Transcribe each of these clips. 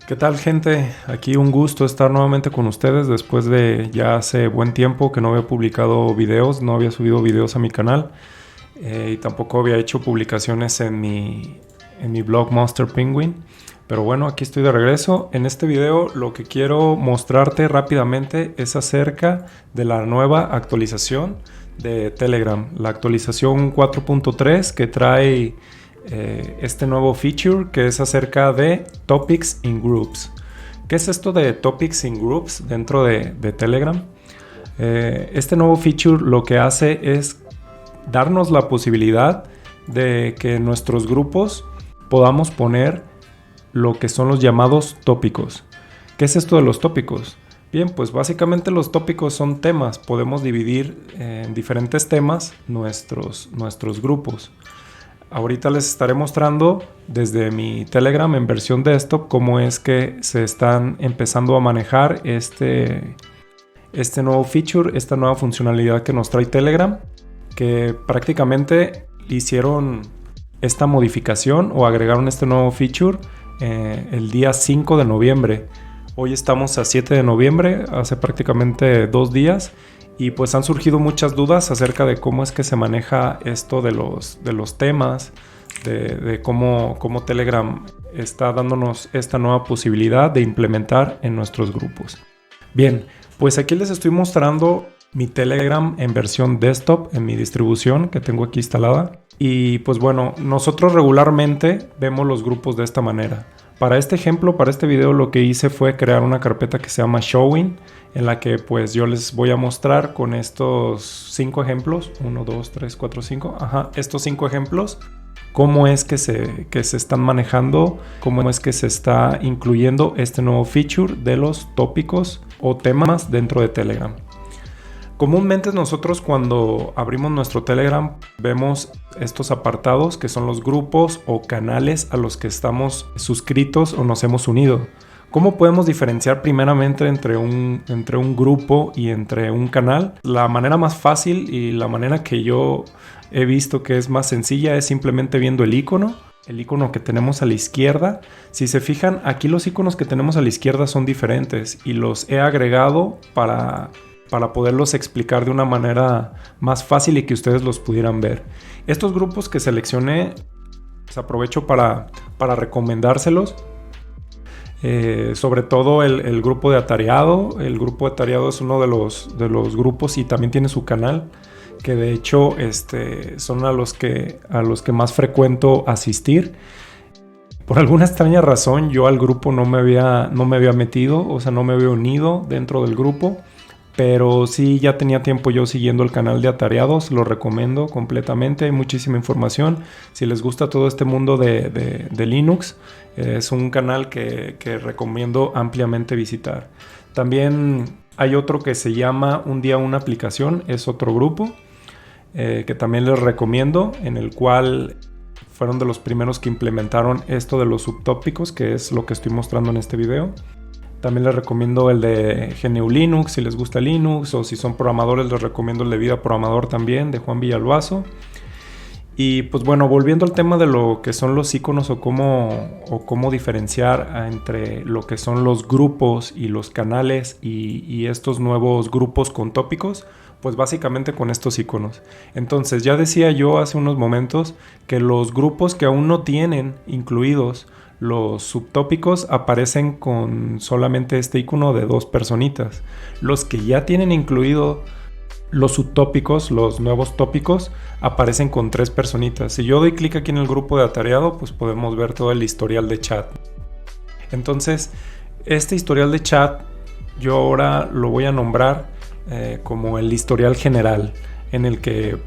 ¿Qué tal, gente? Aquí un gusto estar nuevamente con ustedes después de ya hace buen tiempo que no había publicado videos, no había subido videos a mi canal y tampoco había hecho publicaciones en mi blog Monster Penguin. Pero bueno, aquí estoy de regreso. En este video lo que quiero mostrarte rápidamente es acerca de la nueva actualización de Telegram, la actualización 4.3 que trae este nuevo feature que es acerca de Topics in Groups. ¿Qué es esto de Topics in Groups dentro de Telegram? Este nuevo feature lo que hace es darnos la posibilidad de que en nuestros grupos podamos poner lo que son los llamados tópicos. ¿Qué es esto de los tópicos? Bien, pues básicamente los tópicos son temas. Podemos dividir en diferentes temas nuestros grupos. Ahorita les estaré mostrando desde mi Telegram en versión desktop cómo es que se están empezando a manejar este nuevo feature, esta nueva funcionalidad que nos trae Telegram, que prácticamente hicieron esta modificación o agregaron este nuevo feature el día 5 de noviembre. Hoy estamos a 7 de noviembre, hace prácticamente 2 días. Y pues han surgido muchas dudas acerca de cómo es que se maneja esto de los temas, de cómo Telegram está dándonos esta nueva posibilidad de implementar en nuestros grupos. Bien, pues aquí les estoy mostrando mi Telegram en versión desktop, en mi distribución que tengo aquí instalada. Y pues bueno, nosotros regularmente vemos los grupos de esta manera. Para este ejemplo, para este video, lo que hice fue crear una carpeta que se llama Showing, en la que pues yo les voy a mostrar con estos 5 ejemplos, 1, 2, 3, 4, 5, estos 5 ejemplos, cómo es que se están manejando, cómo es que se está incluyendo este nuevo feature de los tópicos o temas dentro de Telegram. Comúnmente nosotros cuando abrimos nuestro Telegram vemos estos apartados que son los grupos o canales a los que estamos suscritos o nos hemos unido. ¿Cómo podemos diferenciar primeramente entre un grupo y entre un canal? La manera más fácil y la manera que yo he visto que es más sencilla es simplemente viendo el icono que tenemos a la izquierda. Si se fijan, aquí los iconos que tenemos a la izquierda son diferentes y los he agregado para poderlos explicar de una manera más fácil y que ustedes los pudieran ver. Estos grupos que seleccioné, pues aprovecho para recomendárselos. Sobre todo el grupo de Atareado. El grupo de Atareado es uno de los grupos y también tiene su canal, que de hecho son a los que más frecuento asistir. Por alguna extraña razón yo al grupo no me había metido, o sea, no me había unido dentro del grupo. Pero sí, ya tenía tiempo yo siguiendo el canal de Atareados, lo recomiendo completamente, hay muchísima información. Si les gusta todo este mundo de Linux, es un canal que recomiendo ampliamente visitar. También hay otro que se llama Un día una aplicación, es otro grupo que también les recomiendo, en el cual fueron de los primeros que implementaron esto de los subtópicos, que es lo que estoy mostrando en este video. También les recomiendo el de GNU Linux, si les gusta Linux, o si son programadores les recomiendo el de Vida Programador también, de Juan Villalbazo. Y pues bueno, volviendo al tema de lo que son los iconos o cómo diferenciar entre lo que son los grupos y los canales y estos nuevos grupos con tópicos, pues básicamente con estos iconos. Entonces ya decía yo hace unos momentos que los grupos que aún no tienen incluidos los subtópicos aparecen con solamente este icono de 2 personitas. Los que ya tienen incluido los subtópicos, los nuevos tópicos, aparecen con 3 personitas. Si yo doy clic aquí en el grupo de Atareado, pues podemos ver todo el historial de chat. Entonces, este historial de chat yo ahora lo voy a nombrar como el historial general, en el que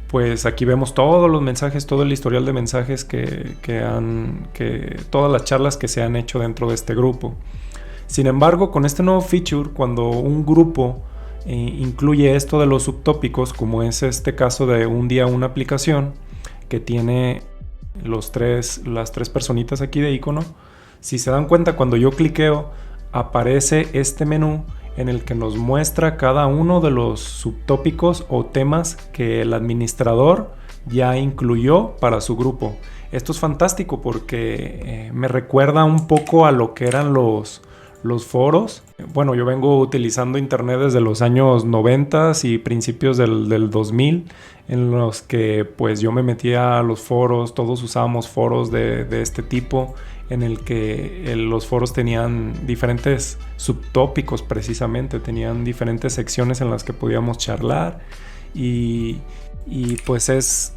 pues aquí vemos todos los mensajes, todo el historial de mensajes que todas las charlas que se han hecho dentro de este grupo. Sin embargo, con este nuevo feature, cuando un grupo incluye esto de los subtópicos, como es este caso de Un día una aplicación, que tiene las tres personitas aquí de icono, si se dan cuenta, cuando yo cliqueo, aparece este menú en el que nos muestra cada uno de los subtópicos o temas que el administrador ya incluyó para su grupo. Esto es fantástico porque me recuerda un poco a lo que eran los foros. Bueno, yo vengo utilizando internet desde los años 90 y principios del 2000, en los que pues yo me metía a los foros, todos usábamos foros de este tipo, en el que los foros tenían diferentes subtópicos precisamente, tenían diferentes secciones en las que podíamos charlar y pues es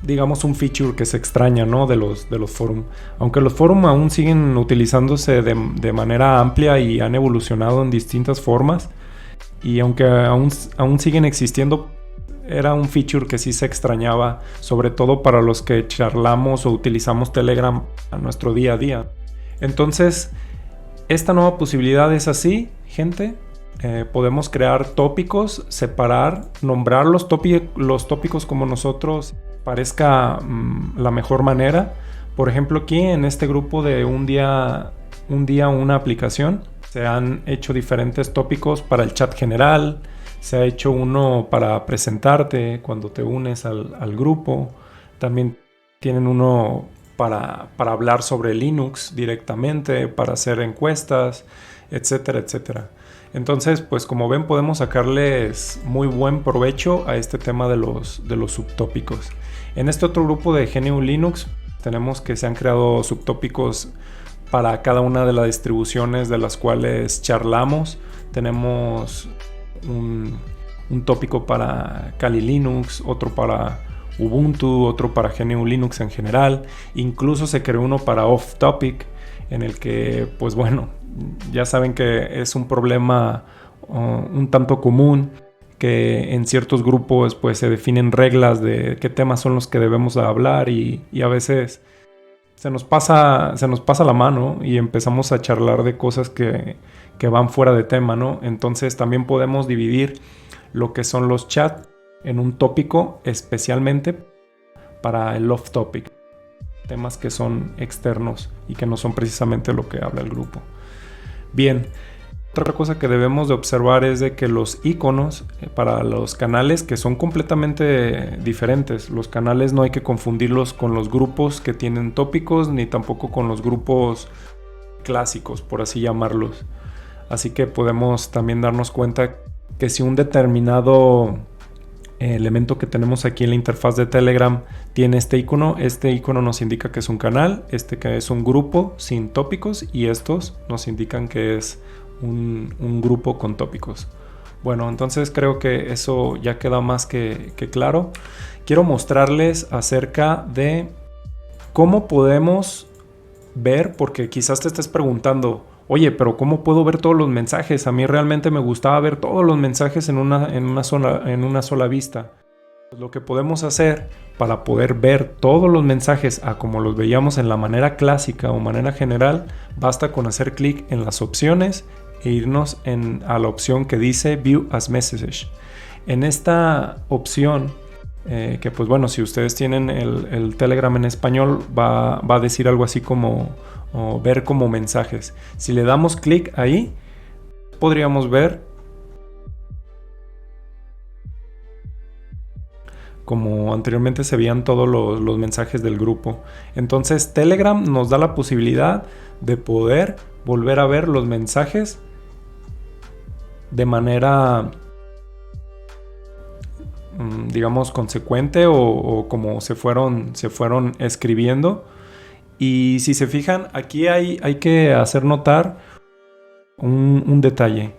digamos un feature que se extraña, ¿no? de los forum. Aunque los forum aún siguen utilizándose de manera amplia y han evolucionado en distintas formas, y aunque aún siguen existiendo, era un feature que sí se extrañaba, sobre todo para los que charlamos o utilizamos Telegram a nuestro día a día. Entonces, esta nueva posibilidad es así, gente. Podemos crear tópicos, separar, nombrar los tópicos como nosotros parezca la mejor manera. Por ejemplo, aquí en este grupo de un día una aplicación, se han hecho diferentes tópicos para el chat general, se ha hecho uno para presentarte cuando te unes al grupo, también tienen uno para hablar sobre Linux directamente, para hacer encuestas, etcétera, etcétera. Entonces, pues como ven, podemos sacarles muy buen provecho a este tema de los subtópicos. En este otro grupo de GNU Linux tenemos que se han creado subtópicos para cada una de las distribuciones de las cuales charlamos. Tenemos un tópico para Kali Linux, otro para Ubuntu, otro para GNU Linux en general. Incluso se creó uno para Off Topic, en el que, pues bueno, ya saben que es un problema un tanto común, que en ciertos grupos pues se definen reglas de qué temas son los que debemos hablar y a veces se nos pasa la mano y empezamos a charlar de cosas que van fuera de tema, ¿no? Entonces también podemos dividir lo que son los chats en un tópico especialmente para el off topic, temas que son externos y que no son precisamente lo que habla el grupo. Bien, otra cosa que debemos de observar es de que los iconos para los canales, que son completamente diferentes, los canales no hay que confundirlos con los grupos que tienen tópicos, ni tampoco con los grupos clásicos, por así llamarlos. Así que podemos también darnos cuenta que si un determinado elemento que tenemos aquí en la interfaz de Telegram tiene este icono nos indica que es un canal, que es un grupo sin tópicos, y estos nos indican que es un grupo con tópicos. Bueno, entonces creo que eso ya queda más que claro. Quiero mostrarles acerca de cómo podemos ver, porque quizás te estés preguntando, oye, pero ¿cómo puedo ver todos los mensajes? A mí realmente me gustaba ver todos los mensajes en una sola vista. Lo que podemos hacer para poder ver todos los mensajes a como los veíamos en la manera clásica o manera general, basta con hacer clic en las opciones e irnos a la opción que dice View as Message. En esta opción, que pues bueno, si ustedes tienen el Telegram en español, va a decir algo así como ver como mensajes. Si le damos clic ahí, podríamos ver como anteriormente se veían todos los mensajes del grupo. Entonces Telegram nos da la posibilidad de poder volver a ver los mensajes de manera, digamos, consecuente o como se fueron escribiendo. Y si se fijan, aquí hay que hacer notar un detalle.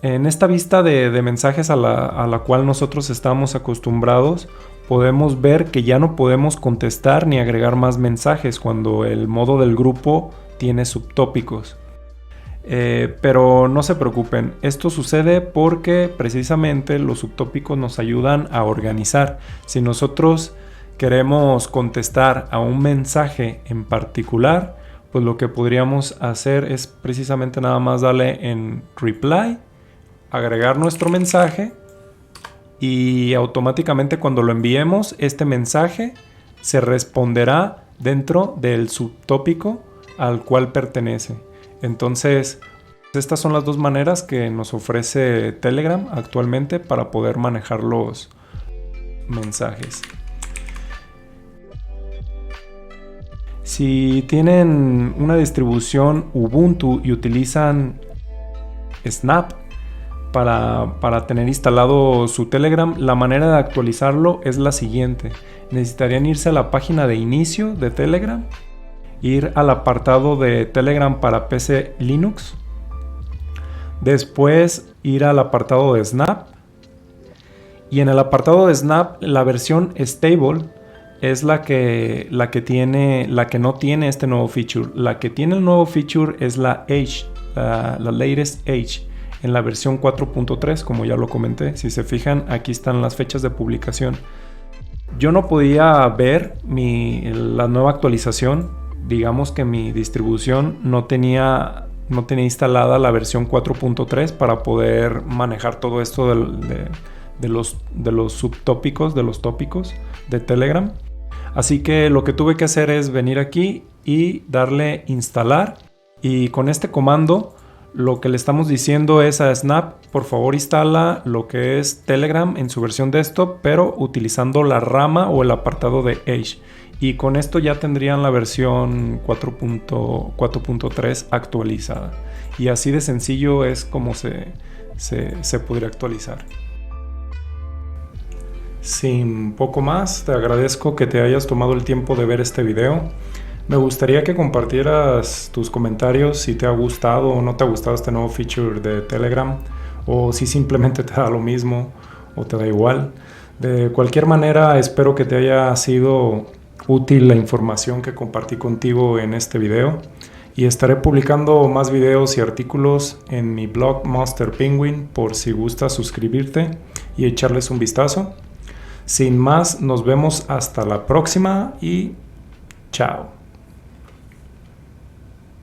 En esta vista de mensajes a la cual nosotros estamos acostumbrados, podemos ver que ya no podemos contestar ni agregar más mensajes cuando el modo del grupo tiene subtópicos. Pero no se preocupen, esto sucede porque precisamente los subtópicos nos ayudan a organizar. Si nosotros queremos contestar a un mensaje en particular, pues lo que podríamos hacer es precisamente nada más darle en reply, agregar nuestro mensaje, y automáticamente cuando lo enviemos, este mensaje se responderá dentro del subtópico al cual pertenece. Entonces, estas son las dos maneras que nos ofrece Telegram actualmente para poder manejar los mensajes. Si tienen una distribución Ubuntu y utilizan Snap para tener instalado su Telegram, la manera de actualizarlo es la siguiente. Necesitarían irse a la página de inicio de Telegram, ir al apartado de Telegram para PC Linux, después ir al apartado de Snap, y en el apartado de Snap la versión Stable es la que no tiene este nuevo feature. La que tiene el nuevo feature es la Edge, la latest Edge, en la versión 4.3, como ya lo comenté. Si se fijan, aquí están las fechas de publicación. Yo no podía ver la nueva actualización. Digamos que mi distribución no tenía instalada la versión 4.3 para poder manejar todo esto de los subtópicos, de los tópicos de Telegram. Así que lo que tuve que hacer es venir aquí y darle instalar, y con este comando lo que le estamos diciendo es a Snap: por favor instala lo que es Telegram en su versión desktop, pero utilizando la rama o el apartado de Edge, y con esto ya tendrían la versión 4.3 actualizada, y así de sencillo es como se podría actualizar. Sin poco más, te agradezco que te hayas tomado el tiempo de ver este video. Me gustaría que compartieras tus comentarios si te ha gustado o no te ha gustado este nuevo feature de Telegram, o si simplemente te da lo mismo o te da igual. De cualquier manera, espero que te haya sido útil la información que compartí contigo en este video, y estaré publicando más videos y artículos en mi blog Monster Penguin por si gustas suscribirte y echarles un vistazo. Sin más, nos vemos hasta la próxima y chao.